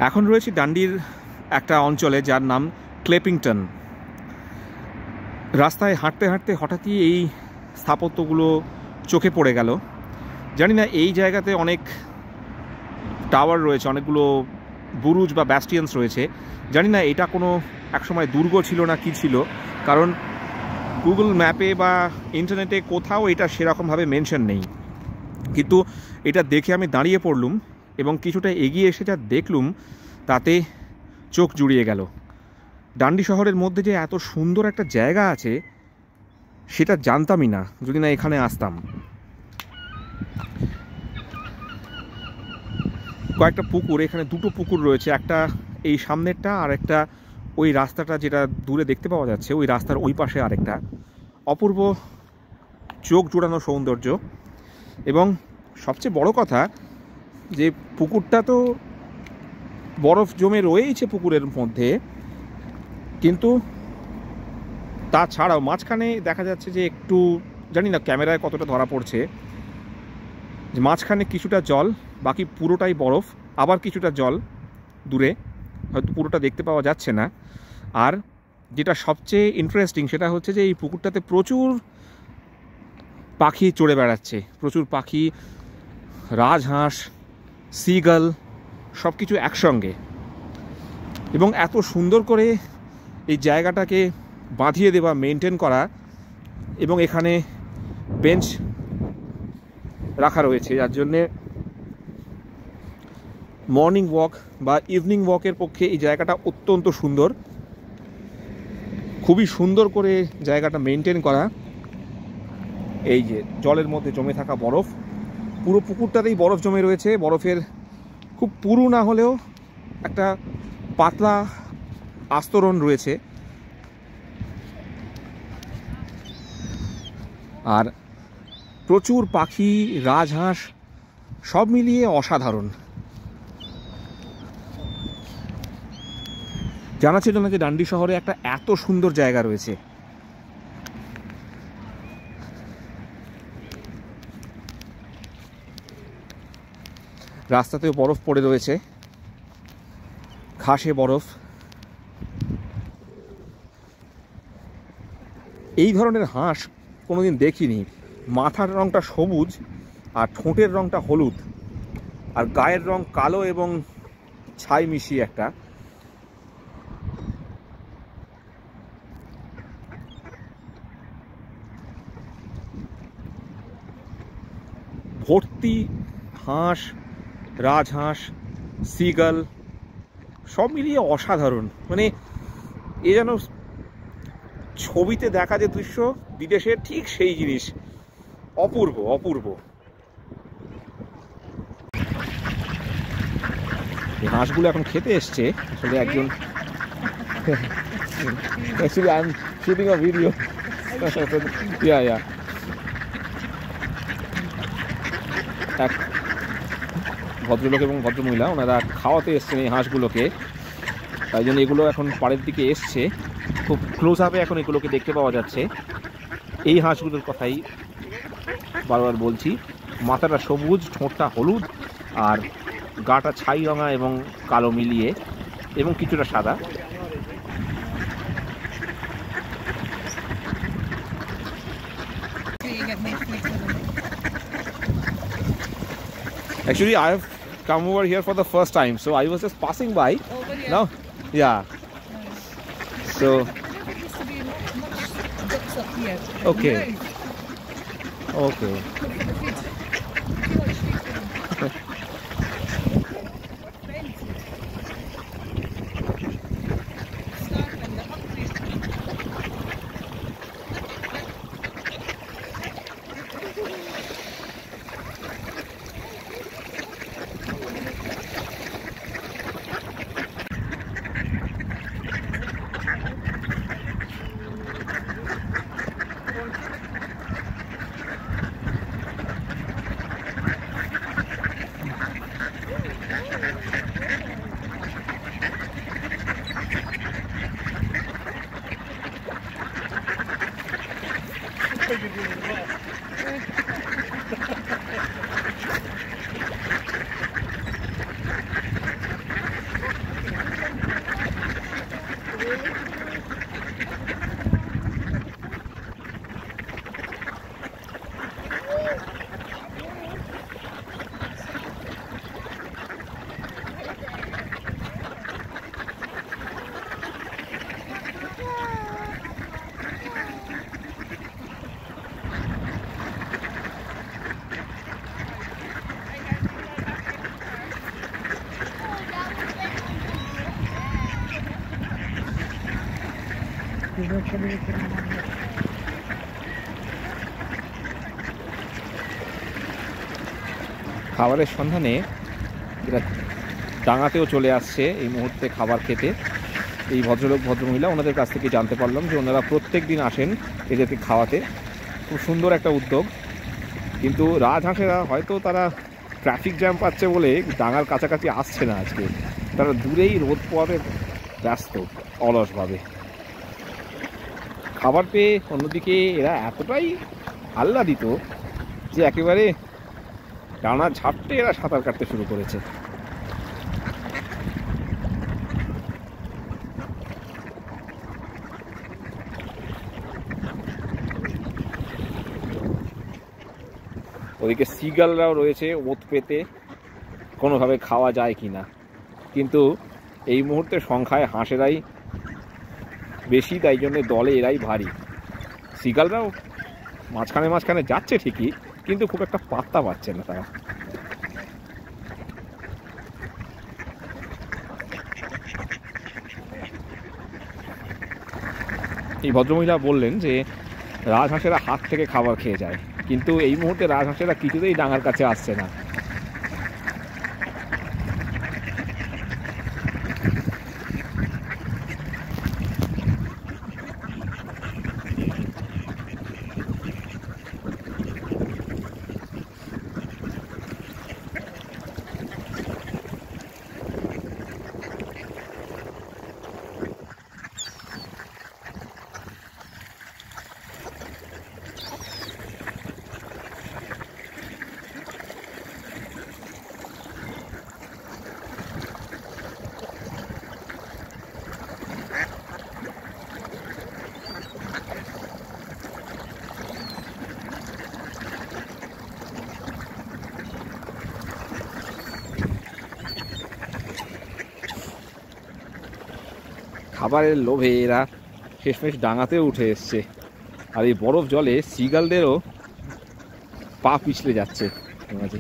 এখন রয়েছি ডান্ডির একটা অঞ্চলে যার নাম ক্লেপিংটন। রাস্তায় হাঁটতে হাঁটতে হঠাৎই এই স্থাপত্যগুলো চোখে পড়ে গেল। জানি না এই জায়গাতে অনেক টাওয়ার রয়েছে, অনেকগুলো বুরুজ বা ব্যাস্টিয়ান্স রয়েছে। জানি না এটা কোনো একসময় দুর্গ ছিল না কি ছিল, কারণ গুগল ম্যাপে বা ইন্টারনেটে কোথাও এটা সেরকমভাবে মেনশন নেই। কিন্তু এটা দেখে আমি দাঁড়িয়ে পড়লুম এবং কিছুটা এগিয়ে এসে যা দেখলুম তাতে চোখ জুড়িয়ে গেল। ডান্ডি শহরের মধ্যে যে এত সুন্দর একটা জায়গা আছে সেটা জানতামই না যদি না এখানে আসতাম। কয়েকটা পুকুর, এখানে দুটো পুকুর রয়েছে, একটা এই সামনেরটা আর একটা ওই রাস্তাটা যেটা দূরে দেখতে পাওয়া যাচ্ছে ওই রাস্তার ওই পাশে আরেকটা। অপূর্ব চোখ জোড়ানো সৌন্দর্য। এবং সবচেয়ে বড় কথা যে পুকুরটা তো বরফ জমে রয়েছে পুকুরের মধ্যে, কিন্তু তাছাড়াও মাঝখানে দেখা যাচ্ছে যে একটু, জানি না ক্যামেরায় কতটা ধরা পড়ছে, যে মাঝখানে কিছুটা জল, বাকি পুরোটাই বরফ, আবার কিছুটা জল দূরে, হয়তো পুরোটা দেখতে পাওয়া যাচ্ছে না। আর যেটা সবচেয়ে ইন্টারেস্টিং সেটা হচ্ছে যে এই পুকুরটাতে প্রচুর পাখি চড়ে বেড়াচ্ছে, প্রচুর পাখি, রাজহাঁস, সিগাল, সব কিছু একসঙ্গে। এবং এত সুন্দর করে এই জায়গাটাকে বাঁধিয়ে দেওয়া, মেনটেন করা, এবং এখানে বেঞ্চ রাখা রয়েছে, যার জন্যে মর্নিং ওয়াক বা ইভিনিং ওয়াকের পক্ষে এই জায়গাটা অত্যন্ত সুন্দর। খুবই সুন্দর করে জায়গাটা মেনটেন করা। এই যে জলের মধ্যে জমে থাকা বরফ, পুরো পুকুরটাতেই বরফ জমে রয়েছে। বরফের খুব পুরু না হলেও একটা পাতলা আস্তরণ রয়েছে। আর প্রচুর পাখি, রাজহাঁস, সব মিলিয়ে অসাধারণ। জানা ছিল না যে ডান্ডি শহরে একটা এত সুন্দর জায়গা রয়েছে। রাস্তাতেও বরফ পড়ে রয়েছে, ঘাসে বরফ। এই ধরনের হাঁস কোনোদিন দেখিনি। মাথার রঙটা সবুজ আর ঠোঁটের রঙটা হলুদ, আর গায়ের রং কালো এবং ছাই মিশিয়ে একটা। ভর্তি হাঁস, রাজহাঁস, সিগাল, সব মিলিয়ে অসাধারণ। মানে এ যেন ছবিতে দেখা যে দৃশ্য, বিদেশের ঠিক সেই জিনিস। অপূর্ব অপূর্ব। এই হাঁসগুলো এখন খেতে এসছে। আসলে একজন actually I'm shooting a video. yeah এক ভদ্রলোক এবং ভদ্রমহিলা ওনারা খাওয়াতে এসছেন এই হাঁসগুলোকে, তাই জন্য এগুলো এখন পাড়ের দিকে এসছে। খুব ক্লোজ আপে এখন এগুলোকে দেখতে পাওয়া যাচ্ছে। এই হাঁসগুলোর কথাই বারবার বলছি। মাথাটা সবুজ, ঠোঁটটা হলুদ, আর গাটা ছাই রঙা এবং কালো মিলিয়ে, এবং কিছুটা সাদা। Actually, I have come over here for the first time, so I was just passing by. Now, yeah. So, okay. Okay. খাবারের সন্ধানে এরা ডাঙাতেও চলে আসছে এই মুহূর্তে খাবার খেতে। এই ভদ্রলোক ভদ্রমহিলা, ওনাদের কাছ থেকে জানতে পারলাম যে ওনারা প্রত্যেক দিন আসেন এদেরকে খাওয়াতে। খুব সুন্দর একটা উদ্যোগ। কিন্তু রাজহাঁসেরা হয়তো তারা ট্রাফিক জ্যাম পাচ্ছে বলে ডাঙার কাছাকাছি আসছে না আজকে। তারা দূরেই রোদ পোয়াতে ব্যস্ত অলসভাবে। খাবার পেয়ে অন্যদিকে এরা এতটাই আহ্লাদিত যে একেবারে ডানা ঝাপটে এরা সাঁতার কাটতে শুরু করেছে। ওদিকে সিগালরাও রয়েছে ওত পেতে কোনোভাবে খাওয়া যায় কিনা, কিন্তু এই মুহূর্তে সংখ্যায় হাঁসেরাই বেশি, তাই জন্য দলে এরাই ভারী। সিগালরাও মাঝখানে মাঝখানে যাচ্ছে ঠিকই, কিন্তু খুব একটা পাত্তা পাচ্ছে না তারা। এই ভদ্রমহিলা বললেন যে রাজহাঁসেরা হাত থেকে খাবার খেয়ে যায়, কিন্তু এই মুহূর্তে রাজহাঁসেরা কিছুতেই ডাঙার কাছে আসছে না। খাবারের লোভে এরা শেষমেশ ডাঙাতেও উঠে এসছে, আর এই বরফ জলে সিগালদেরও পা পিছলে যাচ্ছে মাঝে।